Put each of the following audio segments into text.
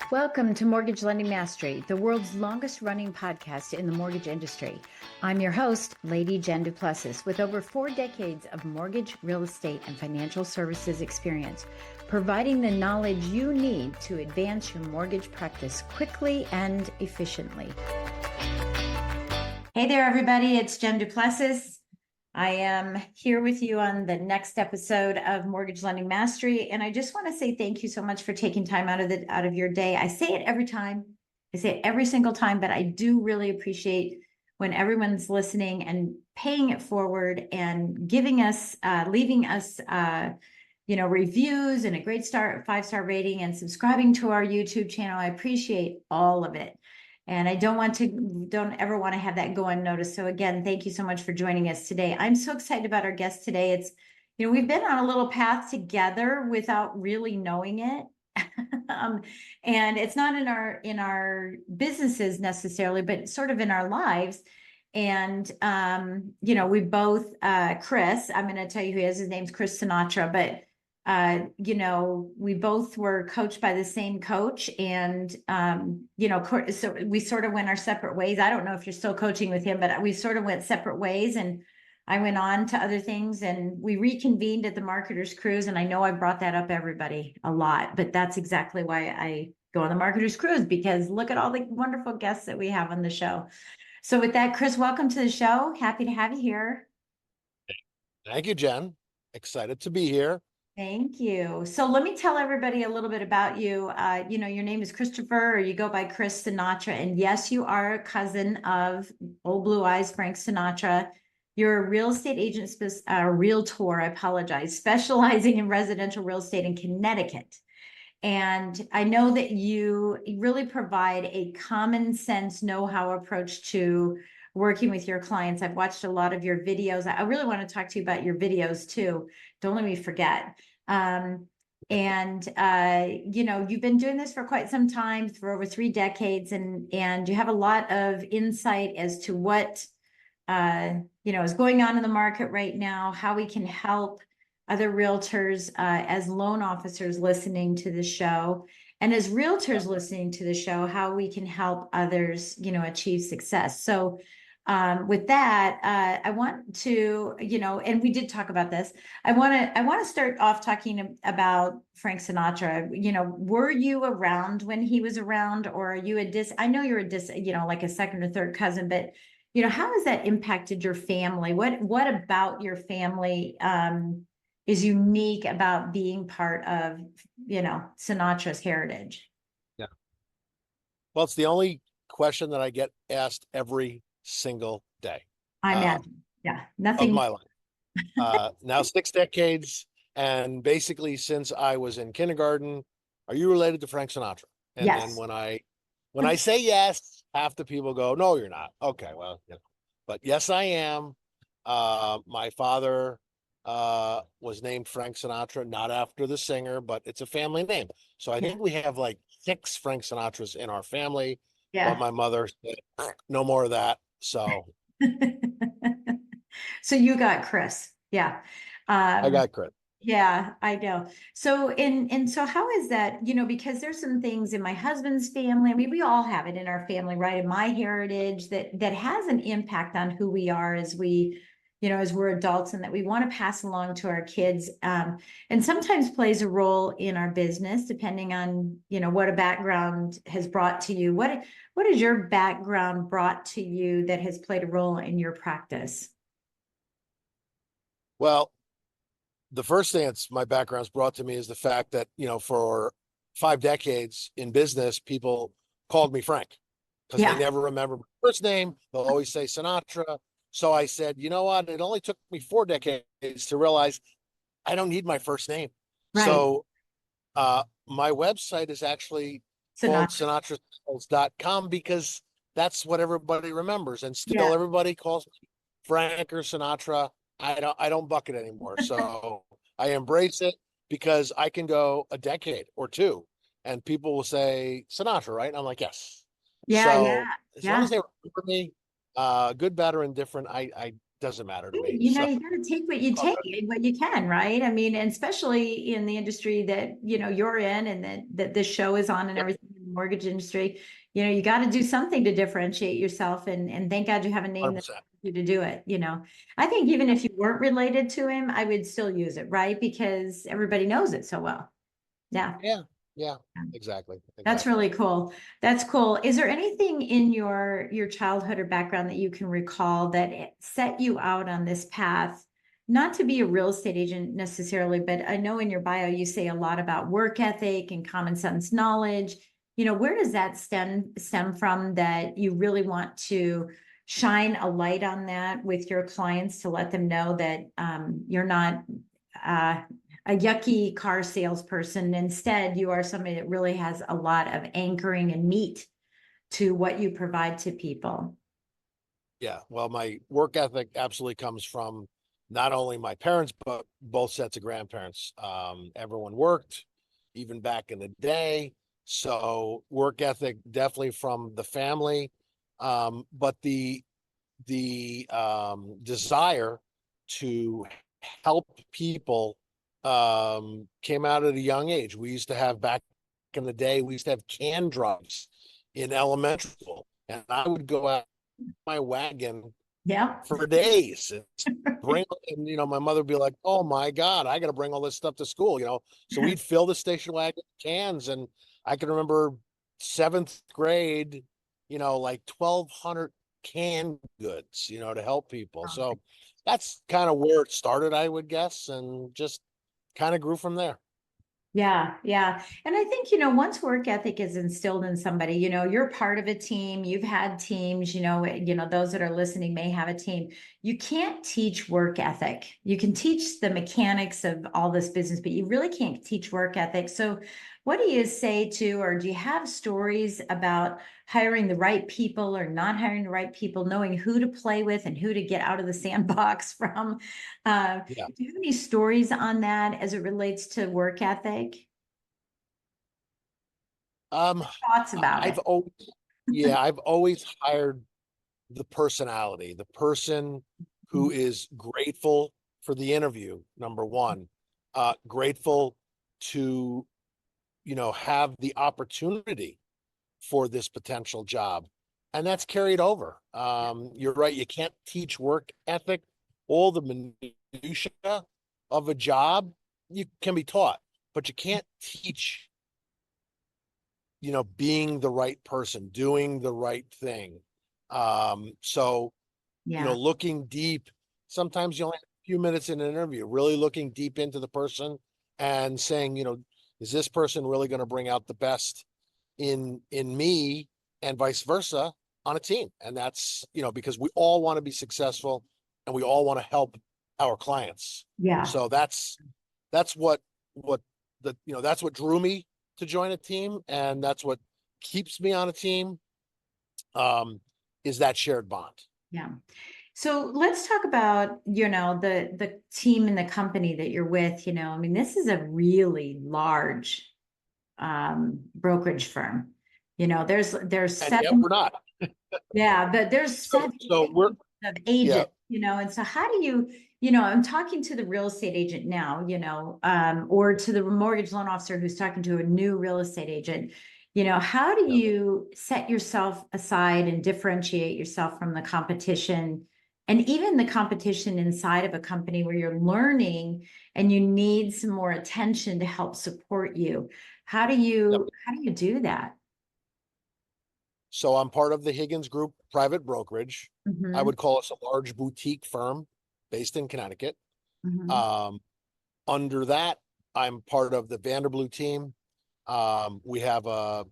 Welcome to Mortgage Lending Mastery, the world's longest running podcast in the mortgage industry. I'm your host, Lady Jen Du Plessis, with over 4 decades of mortgage, real estate, and financial services experience, providing the knowledge you need to advance your mortgage practice quickly and efficiently. Hey there, everybody. It's Jen Du Plessis. I am here with you on the next episode of Mortgage Lending Mastery, and I just want to say thank you so much for taking time out of your day. I say it every time, I say it every single time, but I do really appreciate when everyone's listening and paying it forward and giving us, leaving us, reviews and a great 5-star rating and subscribing to our YouTube channel. I appreciate all of it. And I don't ever want to have that go unnoticed. So again, thank you so much for joining us today. I'm so excited about our guest today. We've been on a little path together without really knowing it. And it's not in our businesses necessarily, but sort of in our lives. And, we both, Chris, I'm going to tell you who he is. His name's Chris Sinatra, but we both were coached by the same coach, and, so we sort of went our separate ways. I don't know if you're still coaching with him, but we sort of went separate ways, and I went on to other things, and we reconvened at the Marketers Cruise. And I know I brought that up everybody a lot, but that's exactly why I go on the Marketers Cruise, because look at all the wonderful guests that we have on the show. So with that, Chris, welcome to the show. Happy to have you here. Thank you, Jen. Excited to be here. Thank you. So let me tell everybody a little bit about you. Your name is Christopher, or you go by Chris Sinatra. And yes, you are a cousin of Old Blue Eyes, Frank Sinatra. You're a real estate agent, realtor, I apologize, specializing in residential real estate in Connecticut. And I know that you really provide a common sense know-how approach to working with your clients. I've watched a lot of your videos. I really want to talk to you about your videos too. Don't let me forget. You've been doing this for quite some time, for over 3 decades, and you have a lot of insight as to what, is going on in the market right now, how we can help other realtors, as loan officers listening to the show, and as realtors listening to the show, how we can help others, achieve success. So with that, I want to, and we did talk about this. I want to start off talking about Frank Sinatra. Were you around when he was around, or are you I know you're like a second or third cousin, but how has that impacted your family? What about your family is unique about being part of, Sinatra's heritage? Yeah. Well, it's the only question that I get asked every single day. I imagine. Yeah. Nothing of my life. Now 6 decades. And basically since I was in kindergarten, are you related to Frank Sinatra? And yes. then when I say yes, half the people go, no, you're not. Okay. Well, but yes, I am. My father was named Frank Sinatra, not after the singer, but it's a family name. So I think we have like 6 Frank Sinatras in our family. Yeah. But my mother said, no more of that. So so you got Chris. Yeah. I got Chris. Yeah, I know. So so how is that, because there's some things in my husband's family. I mean, we all have it in our family, right? In my heritage that has an impact on who we are as as we're adults, and that we want to pass along to our kids. And sometimes plays a role in our business, depending on, what a background has brought to you. What has your background brought to you that has played a role in your practice? Well, the first thing that's my background's brought to me is the fact that, for 5 decades in business, people called me Frank because they never remember my first name. They'll always say Sinatra. So I said, you know what? It only took me 4 decades to realize I don't need my first name. Right. So my website is actually called SinatraSales.com because that's what everybody remembers. And still everybody calls me Frank or Sinatra. I don't bucket anymore. So I embrace it because I can go a decade or 2 and people will say Sinatra, right? And I'm like, yes. Yeah. As long as they remember me, good, bad, or indifferent, I doesn't matter to me. You got to take what you what you can, right? I mean, and especially in the industry that, you're in, and that this show is on, and everything in the mortgage industry, you know, you got to do something to differentiate yourself. And thank God you have a name that 100%. allows you to do it. You know, I think even if you weren't related to him, I would still use it, right? Because everybody knows it so well. Yeah. Yeah, exactly. That's really cool. That's cool. Is there anything in your childhood or background that you can recall that set you out on this path? Not to be a real estate agent necessarily, but I know in your bio you say a lot about work ethic and common sense knowledge. You know, where does that stem from that you really want to shine a light on that with your clients to let them know that you're not a yucky car salesperson. Instead, you are somebody that really has a lot of anchoring and meat to what you provide to people. Yeah. Well, my work ethic absolutely comes from not only my parents, but both sets of grandparents. Everyone worked, even back in the day. So work ethic definitely from the family. But the desire to help people came out at a young age. We used to have back in the day, we used to have can drives in elementary school, and I would go out my wagon Yeah. for days and bring, and my mother would be like, "Oh my God, I got to bring all this stuff to school," So we'd fill the station wagon with cans, and I can remember seventh grade, like 1,200 canned goods, to help people. So that's kind of where it started, I would guess, and just kind of grew from there. Yeah, yeah. And I think, once work ethic is instilled in somebody, you're part of a team, you've had teams, those that are listening may have a team. You can't teach work ethic. You can teach the mechanics of all this business, but you really can't teach work ethic. So what do you say to, or do you have stories about hiring the right people or not hiring the right people, knowing who to play with and who to get out of the sandbox from? Yeah. Do you have any stories on that as it relates to work ethic? Um, Thoughts about I've it? always, yeah, I've always hired the personality, the person who is grateful for the interview, number one, grateful to, have the opportunity for this potential job. And that's carried over. You're right. You can't teach work ethic, all the minutia of a job. You can be taught, but you can't teach, being the right person, doing the right thing. So, Yeah, looking deep, sometimes you only have a few minutes in an interview, really looking deep into the person and saying, is this person really going to bring out the best in me and vice versa on a team? And that's, because we all want to be successful and we all want to help our clients. yeah, So that's what that's what drew me to join a team, and that's what keeps me on a team, is that shared bond. yeah. So let's talk about, the team and the company that you're with, I mean, this is a really large brokerage firm. There's And yet seven, we're not. yeah, but there's seven So we're of yeah. agents, and so how do you, I'm talking to the real estate agent now, or to the mortgage loan officer who's talking to a new real estate agent. How do you set yourself aside and differentiate yourself from the competition and even the competition inside of a company where you're learning and you need some more attention to help support you? How do you do that? So I'm part of the Higgins Group Private Brokerage. I Mhm, would call us a large boutique firm based in Connecticut. mhm. Um, Under that, I'm part of the Vanderblue Team. We have a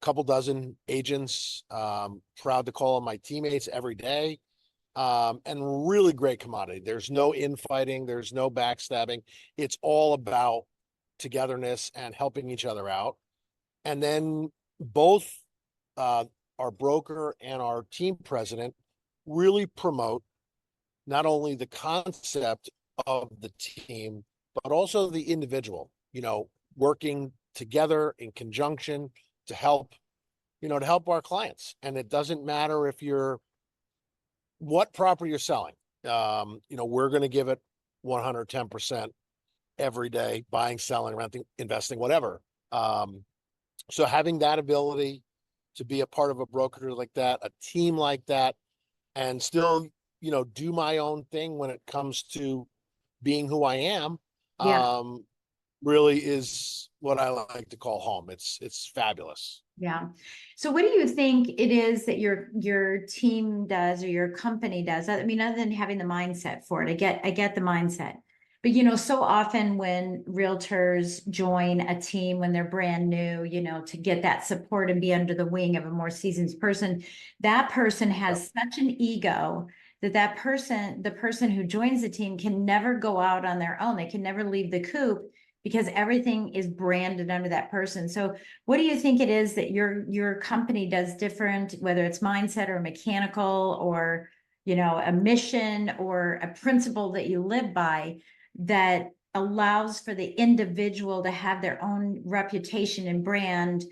couple dozen agents. Proud to call them my teammates every day. And really great commodity. There's no infighting, there's no backstabbing. It's all about togetherness and helping each other out. And then both uh, our broker and our team president really promote not only the concept of the team, but also the individual, working together in conjunction to help, to help our clients. And it doesn't matter if you're what property you're selling. We're going to give it 110% every day, buying, selling, renting, investing, whatever. So having that ability to be a part of a brokerage like that, a team like that, and still, do my own thing when it comes to being who I am, Yeah. really is what I like to call home. It's fabulous. Yeah. So what do you think it is that your team does or your company does? I mean, other than having the mindset for it, I get the mindset. But so often when realtors join a team when they're brand new, to get that support and be under the wing of a more seasoned person, that person Yep. has such an ego that person, the person who joins the team can never go out on their own. They can never leave the coop because everything is branded under that person. So what do you think it is that your company does different, whether it's mindset or mechanical or, a mission or a principle that you live by that allows for the individual to have their own reputation and brand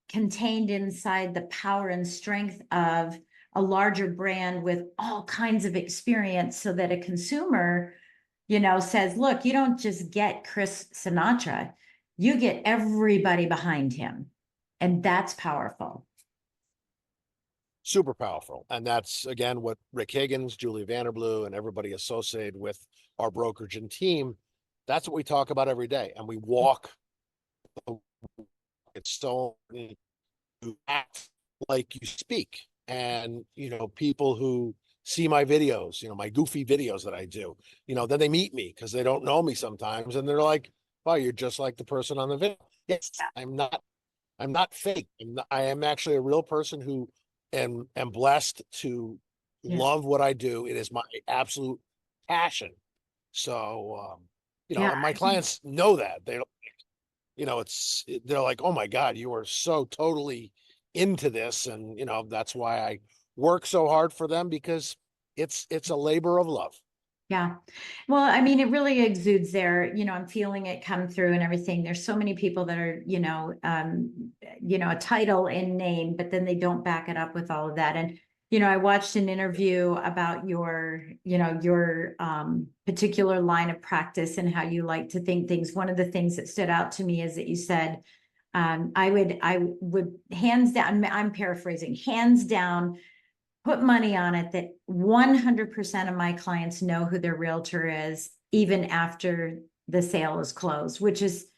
contained inside the power and strength of a larger brand with all kinds of experience so that a consumer, says, look, you don't just get Chris Sinatra, you get everybody behind him. And that's powerful. Super powerful. And that's, again, what Rick Higgins, Julie Vanderblue, and everybody associated with our brokerage and team, that's what we talk about every day. And we walk. It's so important to act like you speak. And, people who see my videos, my goofy videos that I do, then they meet me because they don't know me sometimes. And they're like, wow, you're just like the person on the video. Yes, I'm not fake. I am actually a real person who am blessed to Yeah. love what I do. It is my absolute passion. So, Yeah. and my clients know that. They don't, they're like, oh my God, you are so totally into this. And, that's why I work so hard for them, because it's a labor of love. Yeah. Well, I mean, it really exudes there. I'm feeling it come through and everything. There's so many people that are, a title in name, but then they don't back it up with all of that. And, I watched an interview about your particular line of practice and how you like to think things. One of the things that stood out to me is that you said, I would hands down, I'm paraphrasing, hands down, put money on it that 100% of my clients know who their realtor is, even after the sale is closed, which is,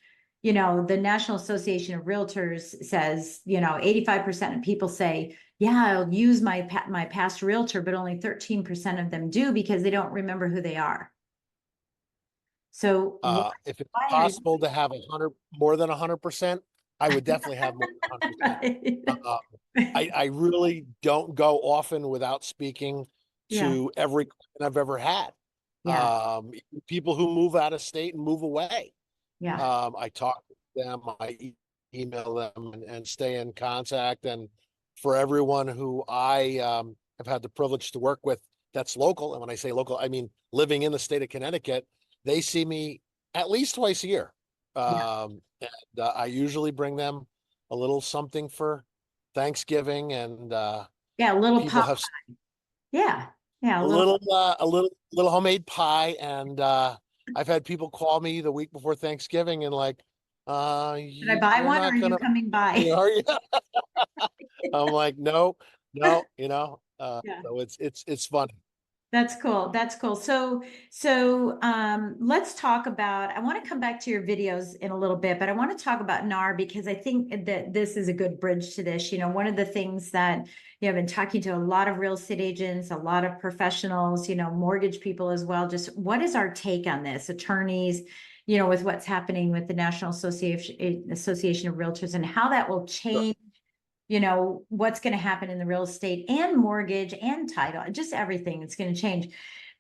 the National Association of Realtors says, 85% of people say, yeah, I'll use my past realtor, but only 13% of them do because they don't remember who they are. So If it's why are you? possible to have more than 100%, I would definitely have more than 100%. Right. Uh, I really don't go often without speaking Yeah, to every client I've ever had. yeah, People who move out of state and move away. yeah, I talk to them, email them, and stay in contact. And for everyone who I have had the privilege to work with that's local, and when I say local, I mean living in the state of Connecticut, they see me at least twice a year. yeah, I usually bring them a little something for Thanksgiving, and yeah, a little people pop. have Yeah, yeah, a little. a little homemade pie. And I've had people call me the week before Thanksgiving and like, Did I buy you're one or are not you gonna, coming by? are you? I'm like, no, no, Yeah. so it's funny. That's cool. That's cool. So let's talk about, I want to come back to your videos in a little bit, but I want to talk about NAR because I think that this is a good bridge to this. One of the things that I've been talking to a lot of real estate agents, a lot of professionals, mortgage people as well. Just what is our take on this? Attorneys, with what's happening with the National Association of Realtors and how that will Sure. change what's going to happen in the real estate and mortgage and title, just everything. It's going to change.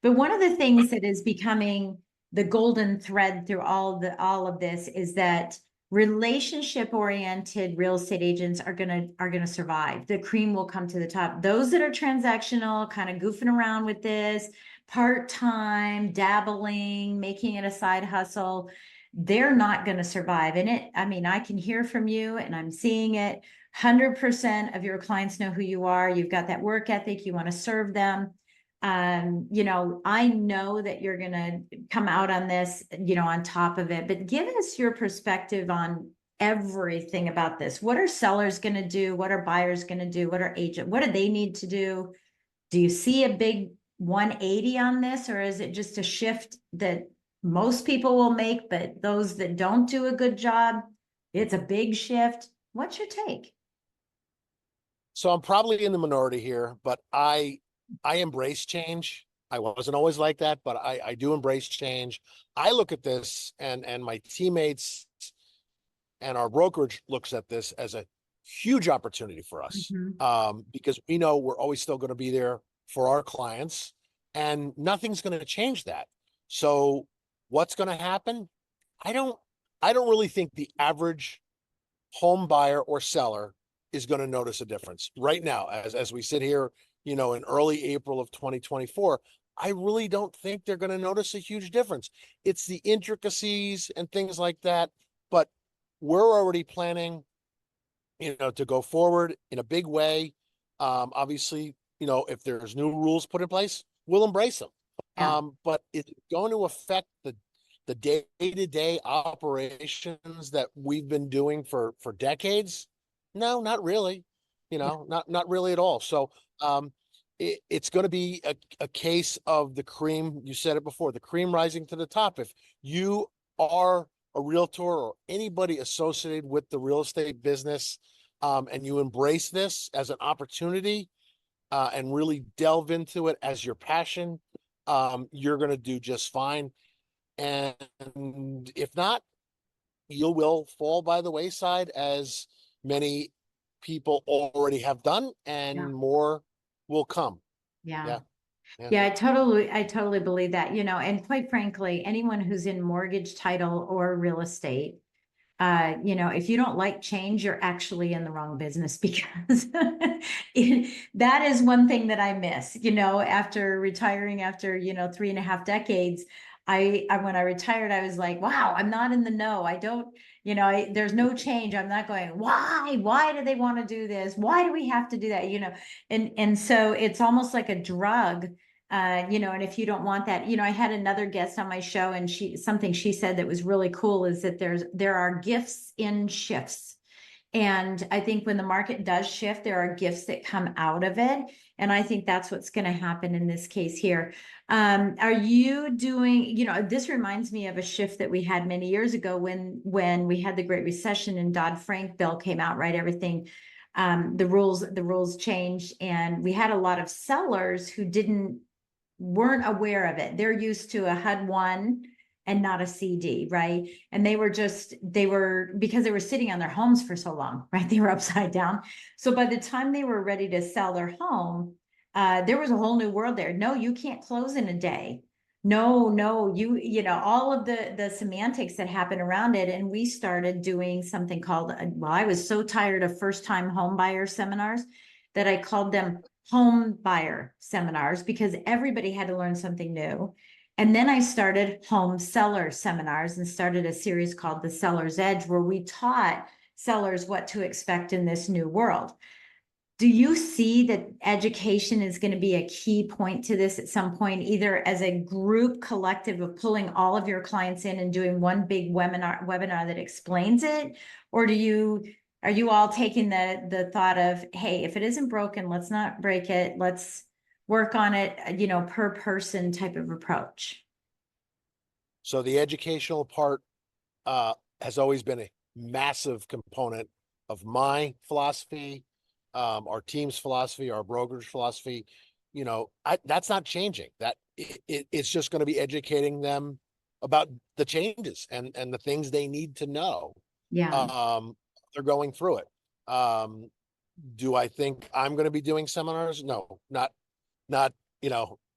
But one of the things that is becoming the golden thread through all of this is that relationship oriented real estate agents are going to survive. The cream will come to the top. Those that are transactional, kind of goofing around with this, part-time, dabbling, making it a side hustle, they're not going to survive. I mean, I can hear from you and I'm seeing it. 100% of your clients know who you are. You've got that work ethic. You want to serve them. I know that you're going to come out on this, on top of it, but give us your perspective on everything about this. What are sellers going to do? What are buyers going to do? What do they need to do? Do you see a big 180 on this, or is it just a shift that most people will make, but those that don't do a good job, it's a big shift? What's your take? So I'm probably in the minority here, but I embrace change. I wasn't always like that, but I do embrace change. I look at this, and my teammates and our brokerage looks at this as a huge opportunity for us, Mhm. because we know we're always still going to be there for our clients, and nothing's going to change that. So what's going to happen? I don't I don't really think the average home buyer or seller is going to notice a difference right now, as we sit here, in early April of 2024. I really don't think they're going to notice a huge difference. It's the intricacies and things like that, but we're already planning, to go forward in a big way. Obviously, if there's new rules put in place, we'll embrace them. Yeah. But it's going to affect the day-to-day operations that we've been doing for decades. No, not really. Yeah. Not really at all. So it's going to be a case of the cream. You said it before, the cream rising to the top. If you are a realtor or anybody associated with the real estate business, and you embrace this as an opportunity, and really delve into it as your passion, you're going to do just fine. And if not, you will fall by the wayside, as many people already have done, Yeah. and more will come. Yeah. Yeah. Yeah. Yeah, I totally believe that, and quite frankly, anyone who's in mortgage, title, or real estate, if you don't like change, you're actually in the wrong business because that is one thing that I miss, after retiring after, 3.5 decades. When I retired, I was like, wow, I'm not in the know. I don't, there's no change. I'm not going, why do they want to do this? Why do we have to do that? And so it's almost like a drug. And if you don't want that, I had another guest on my show, and something she said that was really cool is that there are gifts in shifts. And I think when the market does shift, there are gifts that come out of it. And I think that's what's going to happen in this case here. Are you doing, this reminds me of a shift that we had many years ago when we had the Great Recession and Dodd-Frank bill came out, right? Everything, the rules changed, and we had a lot of sellers who weren't aware of it. They're used to a HUD-1 and not a CD, right? And because they were sitting on their homes for so long, right? They were upside down. So by the time they were ready to sell their home, there was a whole new world there. No, you can't close in a day. No, all of the semantics that happen around it. And we started doing something called, I was so tired of first-time home buyer seminars that I called them home buyer seminars, because everybody had to learn something new. And then I started home seller seminars and started a series called The Seller's Edge, where we taught sellers what to expect in this new world. Do you see that education is going to be a key point to this at some point, either as a group collective of pulling all of your clients in and doing one big webinar that explains it? Or are you all taking the thought of, hey, if it isn't broken, let's not break it. Let's work on it, per person type of approach? So the educational part has always been a massive component of my philosophy, our team's philosophy, our brokerage philosophy. That's not changing. It's just going to be educating them about the changes and the things they need to know. Yeah. They're going through it. Do I think I'm going to be doing seminars? No, not,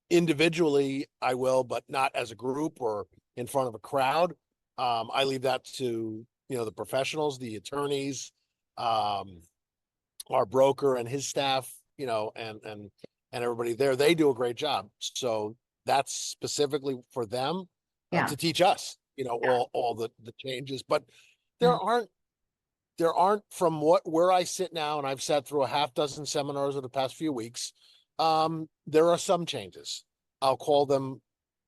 individually I will, but not as a group or in front of a crowd. I leave that to, the professionals, the attorneys, our broker and his staff, and everybody there. They do a great job. So that's specifically for them, Yeah. to teach us, all the changes. But there Yeah. aren't from where I sit now, and I've sat through a half dozen seminars over the past few weeks. There are some changes. I'll call them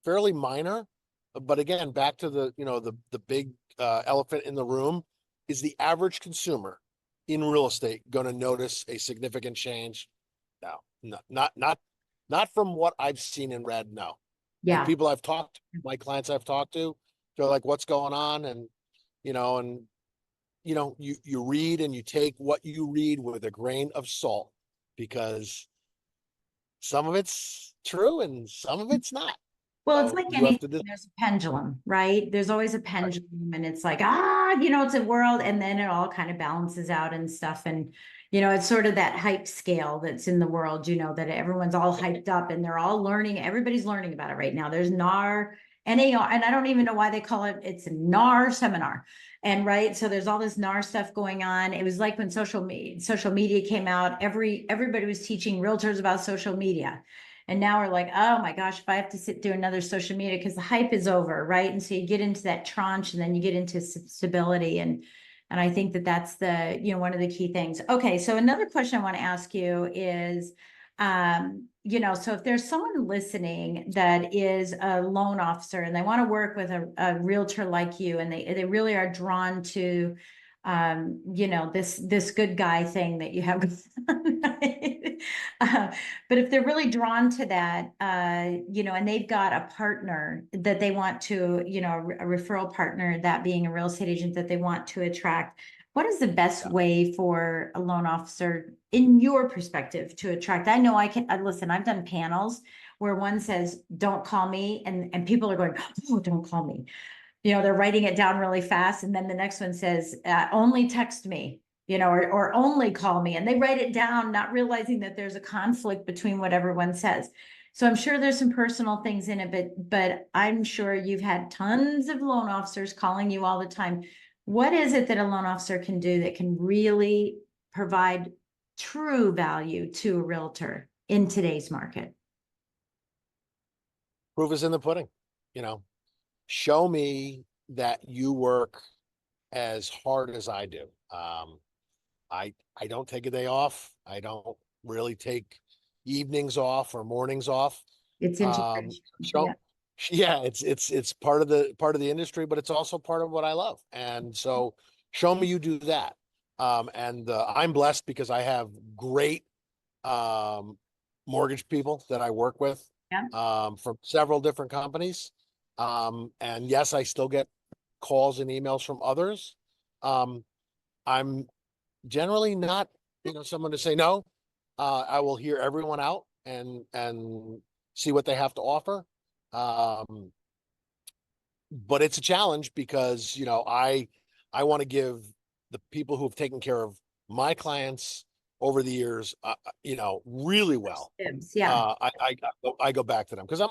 fairly minor, but again, back to the big elephant in the room. is the average consumer in real estate going to notice a significant change? No, not from what I've seen and read. No. And Yeah. people I've talked to, my clients I've talked to, they're like, what's going on? And, you read and you take what you read with a grain of salt, because some of it's true and some of it's not. Well, it's So like you have anything, to there's a pendulum, right? There's always a decide. pendulum and it's like, it's a world and then it all kind of balances out and stuff. And, it's sort of that hype scale that's in the world, that everyone's all hyped up and they're all learning. Everybody's learning about it right now. There's NAR, NAR, and I don't even know why they call it, it's a NAR seminar. And right. So there's all this NAR stuff going on. It was like when social media came out, everybody was teaching realtors about social media. And now we're like, oh my gosh, if I have to sit through another social media, because the hype is over, right? And so you get into that tranche and then you get into stability. And I think that that's the, one of the key things. Okay. So another question I want to ask you is, so if there's someone listening that is a loan officer and they want to work with a realtor like you, and they really are drawn to, this good guy thing that you have. Right? But if they're really drawn to that, and they've got a partner that they want to, a referral partner, that being a real estate agent that they want to attract, what is the best way for a loan officer, in your perspective, to attract? I know I can listen, I've done panels where one says, don't call me. And people are going, oh, don't call me. They're writing it down really fast. And then the next one says, only text me, or only call me. And they write it down, not realizing that there's a conflict between what everyone says. So I'm sure there's some personal things in it, but I'm sure you've had tons of loan officers calling you all the time. What is it that a loan officer can do that can really provide true value to a realtor in today's market? Proof is in the pudding. Show me that you work as hard as I do. I don't take a day off. I don't really take evenings off or mornings off. It's integration. Show, yeah, it's part of the industry, but it's also part of what I love. And so show me you do that. And I'm blessed because I have great mortgage people that I work with Yeah. from several different companies. And yes, I still get calls and emails from others. I'm generally not, someone to say no. I will hear everyone out and see what they have to offer. But it's a challenge because, I want to give the people who have taken care of my clients over the years, really well. Yeah. I go back to them because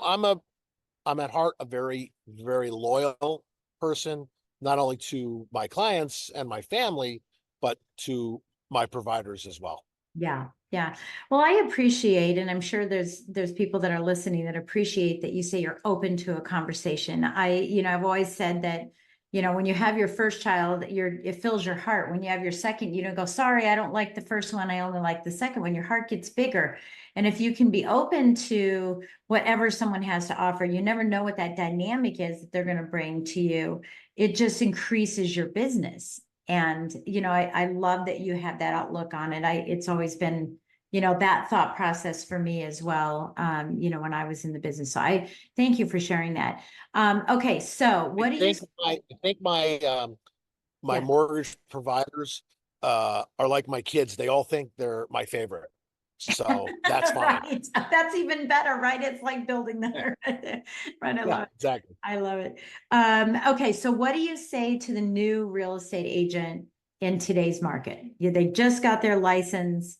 I'm at heart a very, very loyal person, not only to my clients and my family, but to my providers as well. Yeah. Yeah. Well, I appreciate, and I'm sure there's people that are listening that appreciate that you say you're open to a conversation. I've always said that, when you have your first child, it fills your heart. When you have your second, you don't go, sorry, I don't like the first one. I only like the second one. Your heart gets bigger. And if you can be open to whatever someone has to offer, you never know what that dynamic is that they're going to bring to you. It just increases your business. And, I love that you have that outlook on it. It's always been, that thought process for me as well, when I was in the business. So I thank you for sharing that. Okay. So what do you? I think my Yeah. mortgage providers are like my kids. They all think they're my favorite. So that's fine. Right. That's even better, right? It's like building the right. I love it. Exactly. I love it. Okay. So what do you say to the new real estate agent in today's market? They just got their license.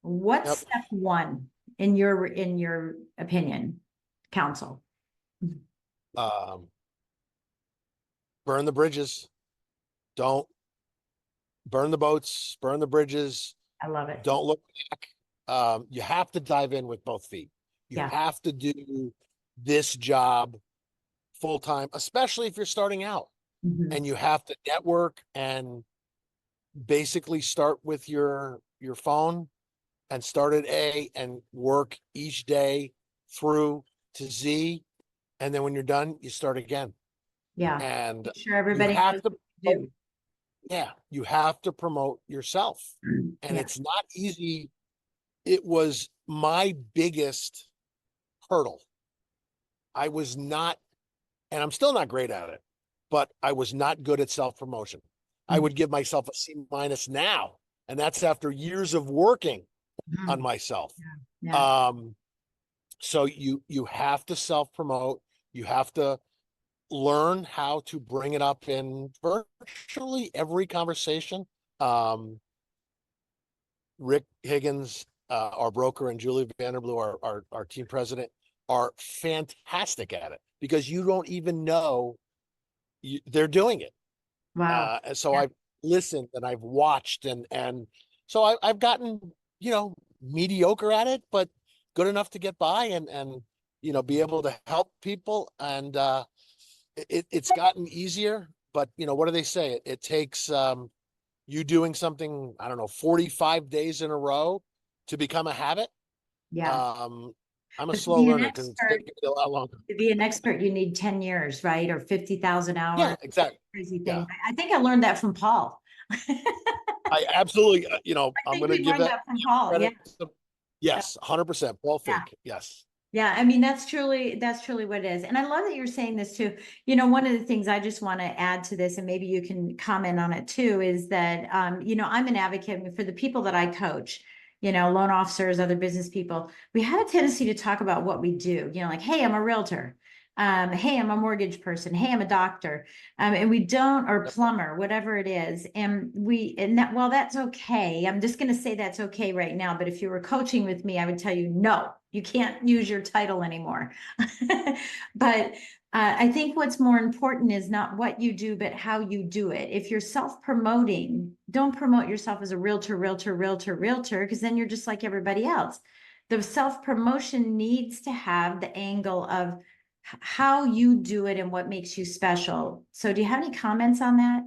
What's Yep. step one in your opinion, counsel? Um, burn the bridges. Don't burn the boats, burn the bridges. I love it. Don't look back. You have to dive in with both feet. You Yeah. have to do this job full time, especially if you're starting out. Mhm. And you have to network and basically start with your phone and start at A and work each day through to Z. And then when you're done, you start again. Yeah. And Make sure you everybody knows have to what to do. Yeah, you have to promote yourself. And Yeah. it's not easy. It was my biggest hurdle. I was not, and I'm still not great at it, but I was not good at self-promotion. I Mhm. would give myself a C minus now, and that's after years of working on Mhm. myself. Yeah. Yeah. Um, so you have to self-promote. You have to learn how to bring it up in virtually every conversation. Um, Rick Higgins, our broker, and Julie Vanderblue, our team president, are fantastic at it because you don't even know they're doing it. Wow. And so Yeah. I've listened and I've watched and so I've gotten, mediocre at it, but good enough to get by and be able to help people. And it's gotten easier, but what do they say? It takes you doing something, I don't know, 45 days in a row to become a habit. Yeah. Um, I'm a But to slow be an learner because it's expert, taking me a lot longer. to be an expert, you need 10 years, right? Or 50,000 Yeah, hours. exactly. Crazy Yeah, thing. I think I learned that from Paul. I absolutely, I I'm think going to we give learned that that from Paul. Yeah. credit. Yes, 100%. Paul Yeah. Fink. Yes. Yeah, I mean that's truly what it is. And I love that you're saying this too. One of the things I just want to add to this, and maybe you can comment on it too, is that I'm an advocate for the people that I coach, loan officers, other business people. We have a tendency to talk about what we do, like, hey, I'm a realtor. Hey, I'm a mortgage person. Hey, I'm a doctor. And we don't, or plumber, whatever it is. And that, well, that's okay. I'm just going to say that's okay right now. But if you were coaching with me, I would tell you, no, you can't use your title anymore. But I think what's more important is not what you do, but how you do it. If you're self-promoting, don't promote yourself as a realtor, because then you're just like everybody else. The self-promotion needs to have the angle of how you do it and what makes you special. So do you have any comments on that?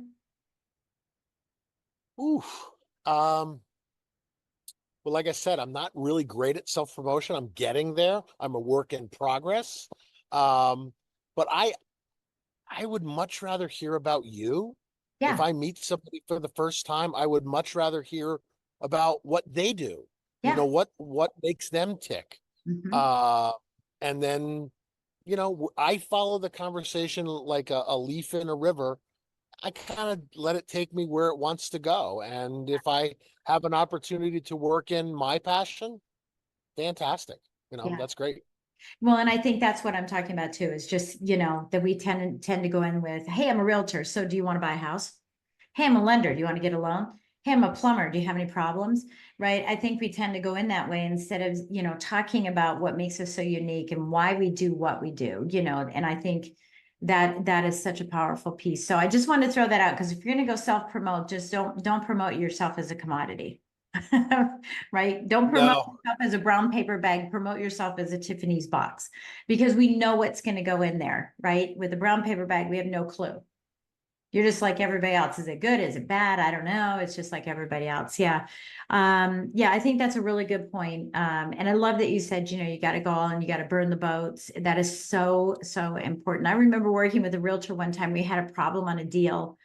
Oof. Um, well, like I said, I'm not really great at self-promotion. I'm getting there. I'm a work in progress. Um, but I would much rather hear about you. If Yeah, I meet somebody for the first time, I would much rather hear about what they do. yeah. What makes them tick. Mhm. Uh, and then, I follow the conversation like a leaf in a river. I kind of let it take me where it wants to go. And if I have an opportunity to work in my passion, fantastic. Yeah. That's great. Well, and I think that's what I'm talking about too, is just, that we tend to go in with, hey, I'm a realtor. So do you want to buy a house? Hey, I'm a lender. Do you want to get a loan? Hey, I'm a plumber. Do you have any problems? Right. I think we tend to go in that way instead of, talking about what makes us so unique and why we do what we do, and I think that is such a powerful piece. So I just want to throw that out because if you're going to go self-promote, just don't promote yourself as a commodity. Right? Don't promote No, yourself as a brown paper bag, promote yourself as a Tiffany's box because we know what's going to go in there, right? With a brown paper bag, we have no clue. You're just like everybody else. Is it good? Is it bad? I don't know. It's just like everybody else. Yeah. Yeah, I think that's a really good point. And I love that you said, you got to go and you got to burn the boats. That is so, so important. I remember working with a realtor one time. We had a problem on a deal.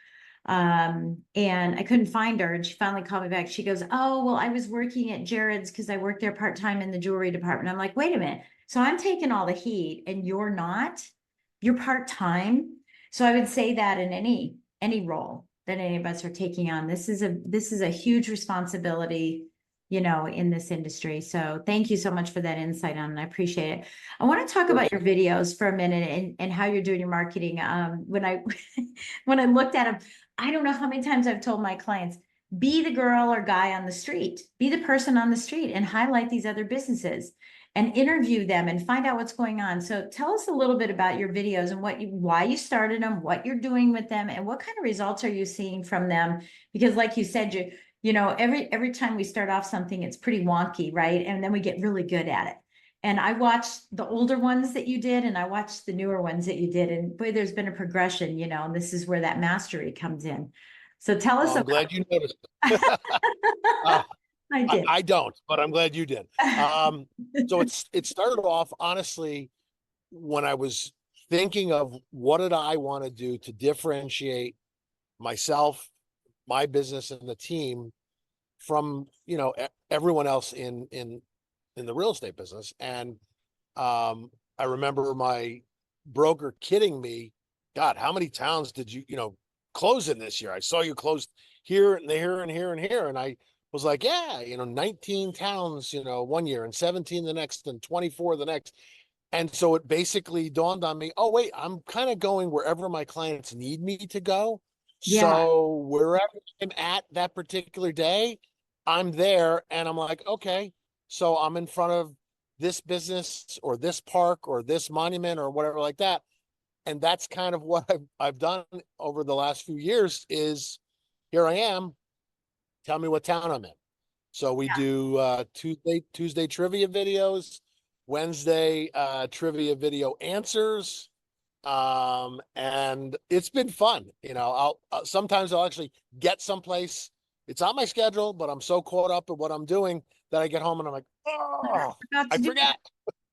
And I couldn't find her. And she finally called me back. She goes, oh, well, I was working at Jared's because I worked there part-time in the jewelry department. I'm like, wait a minute. So I'm taking all the heat and you're not? You're part-time? So I would say that in any role that any of us are taking on, this is a huge responsibility, in this industry. So thank you so much for that insight on it. I appreciate it. I want to of talk about course. your videos for a minute and how you're doing your marketing. When I when I looked at them, I don't know how many times I've told my clients, be the girl or guy on the street, be the person on the street and highlight these other businesses and interview them and find out what's going on. So tell us a little bit about your videos and why you started them, what you're doing with them, and what kind of results are you seeing from them? Because like you said, every time we start off something, it's pretty wonky, right? And then we get really good at it. And I watched the older ones that you did, and I watched the newer ones that you did. And boy, there's been a progression, and this is where that mastery comes in. So tell us Well, I'm about. glad you noticed. uh, I did. I don't, but I'm glad you did. So it started off honestly when I was thinking of what did I want to do to differentiate myself, my business and the team from, everyone else in the real estate business. And I remember my broker kidding me, God, how many towns did you, close in this year? I saw you closed here and there and here and here. And I was like, yeah, 19 towns, one year, and 17 the next, and 24 the next. And so it basically dawned on me, oh, wait, I'm kind of going wherever my clients need me to go. Yeah. So wherever I'm at that particular day, I'm there. And I'm like, okay, so I'm in front of this business or this park or this monument or whatever like that. And that's kind of what I've done over the last few years is here I am. Tell me what town I'm in. So we do Tuesday trivia videos, Wednesday trivia video answers. And it's been fun. I'll sometimes I'll actually get someplace. It's on my schedule, but I'm so caught up in what I'm doing that I get home and I'm like, oh, I forgot.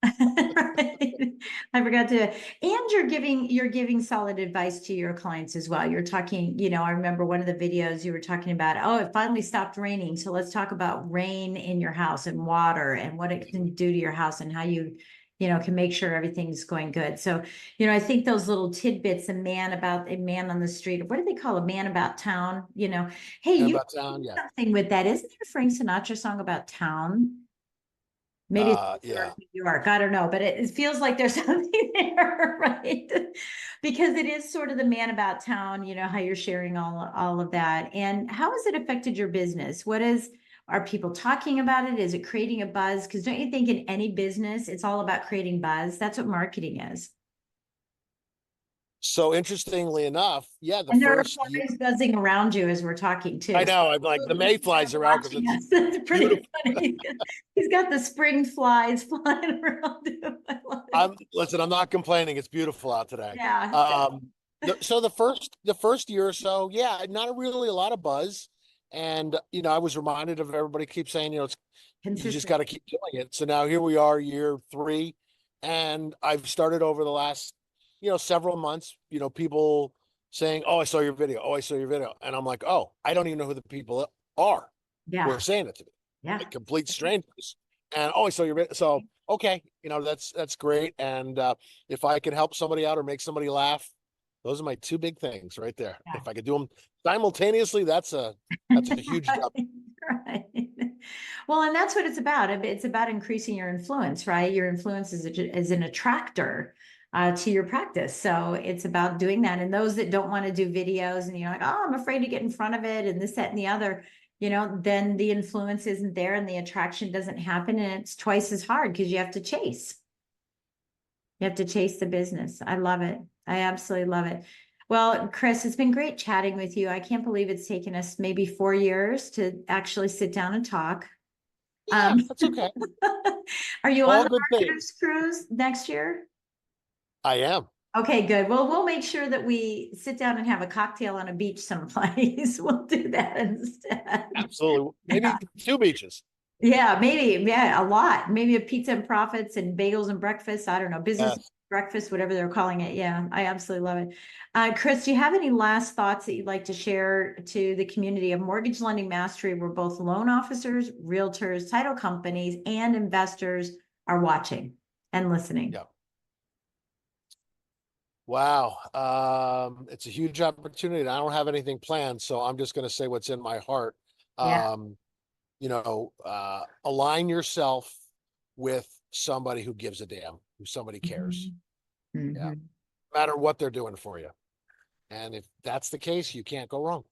Right. I forgot to, and you're giving solid advice to your clients as well. You're talking, I remember one of the videos you were talking about, oh, it finally stopped raining. So let's talk about rain in your house and water and what it can do to your house and how you can make sure everything's going good. So, I think those little tidbits, a man on the street, what do they call a man about town? Hey, And you about town, yeah. something with that. Isn't there a Frank Sinatra song about town? Maybe it's Yeah. New York, I don't know, but it feels like there's something there, right? Because it is sort of the man about town, how you're sharing all of that. And how has it affected your business? Are people talking about it? Is it creating a buzz? Because don't you think in any business, it's all about creating buzz? That's what marketing is. So interestingly enough, yeah, the And there are first year, flies buzzing around you as we're talking too. I know, I'm like, the mayflies are out because Watching it's us. That's pretty beautiful. funny. He's got the spring flies flying around him. I love it. Listen, I'm not complaining. It's beautiful out today. Yeah. So the first year or so, yeah, not really a lot of buzz. And I was reminded of everybody keeps saying, you just Consistent. got to keep doing it. So now here we are, year 3, and I've started over the last, several months, people saying, "Oh, I saw your video. Oh, I saw your video," and I'm like, "Oh, I don't even know who the people are who Yeah. are saying it to me, Yeah. like complete strangers." And oh, I saw your video. So okay, that's great. And if I can help somebody out or make somebody laugh, those are my 2 big things right there. Yeah. If I could do them simultaneously, that's a huge job. Right. Well, and that's what it's about. It's about increasing your influence, right? Your influence is an attractor to your practice. So it's about doing that. And those that don't want to do videos and you're like, oh, I'm afraid to get in front of it and this, that, and the other, then the influence isn't there and the attraction doesn't happen. And it's twice as hard because you have to chase. You have to chase the business. I love it. I absolutely love it. Well, Chris, it's been great chatting with you. I can't believe it's taken us maybe 4 years to actually sit down and talk. Yeah, that's okay. Are you on All the good Archives things. cruise next year? I am. Okay, good. Well, we'll make sure that we sit down and have a cocktail on a beach someplace. We'll do that instead. Absolutely. Maybe 2 beaches. Yeah, maybe. Yeah, a lot. Maybe a pizza and profits and bagels and breakfast. I don't know, business Yes. breakfast, whatever they're calling it. Yeah, I absolutely love it. Chris, do you have any last thoughts that you'd like to share to the community of Mortgage Lending Mastery, where both loan officers, realtors, title companies, and investors are watching and listening? Yeah. Wow. It's a huge opportunity. And I don't have anything planned, so I'm just going to say what's in my heart. Yeah. Um, Align yourself with somebody who gives a damn, who somebody cares. Mhm. Yeah. Mhm. No matter what they're doing for you. And if that's the case, you can't go wrong.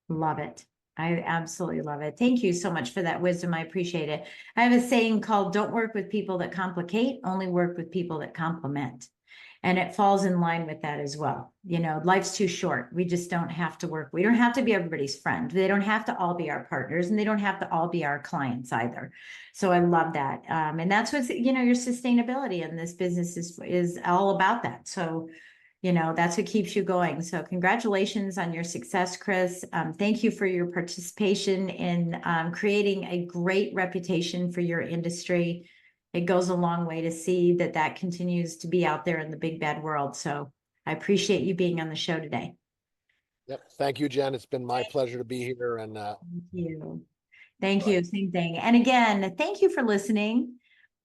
Love it. I absolutely love it. Thank you so much for that wisdom. I appreciate it. I have a saying called don't work with people that complicate, only work with people that complement. And it falls in line with that as well. Life's too short. We just don't have to work. We don't have to be everybody's friend. They don't have to all be our partners and they don't have to all be our clients either. So I love that. And that's what's, your sustainability in this business is all about that. So that's what keeps you going. So congratulations on your success, Chris. Thank you for your participation in creating a great reputation for your industry. It goes a long way to see that continues to be out there in the big bad world. So I appreciate you being on the show today. Yep. Thank you, Jen. It's been my pleasure to be here. And Thank you. Thank Right. you. Same thing. And again, thank you for listening.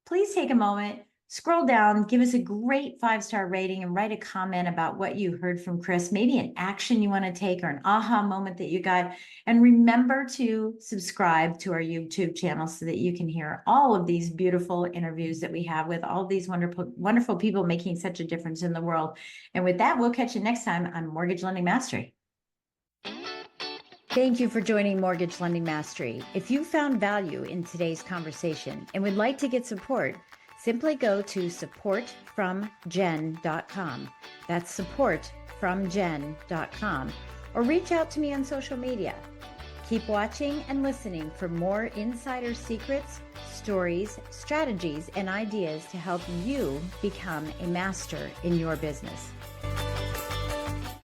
Please take a moment, scroll down, give us a great 5-star rating, and write a comment about what you heard from Chris, maybe an action you want to take or an aha moment that you got. And remember to subscribe to our YouTube channel so that you can hear all of these beautiful interviews that we have with all of these wonderful, wonderful people making such a difference in the world. And with that, we'll catch you next time on Mortgage Lending Mastery. Thank you for joining Mortgage Lending Mastery. If you found value in today's conversation and would like to get support, simply go to supportfromjen.com. That's supportfromjen.com, or reach out to me on social media. Keep watching and listening for more insider secrets, stories, strategies, and ideas to help you become a master in your business.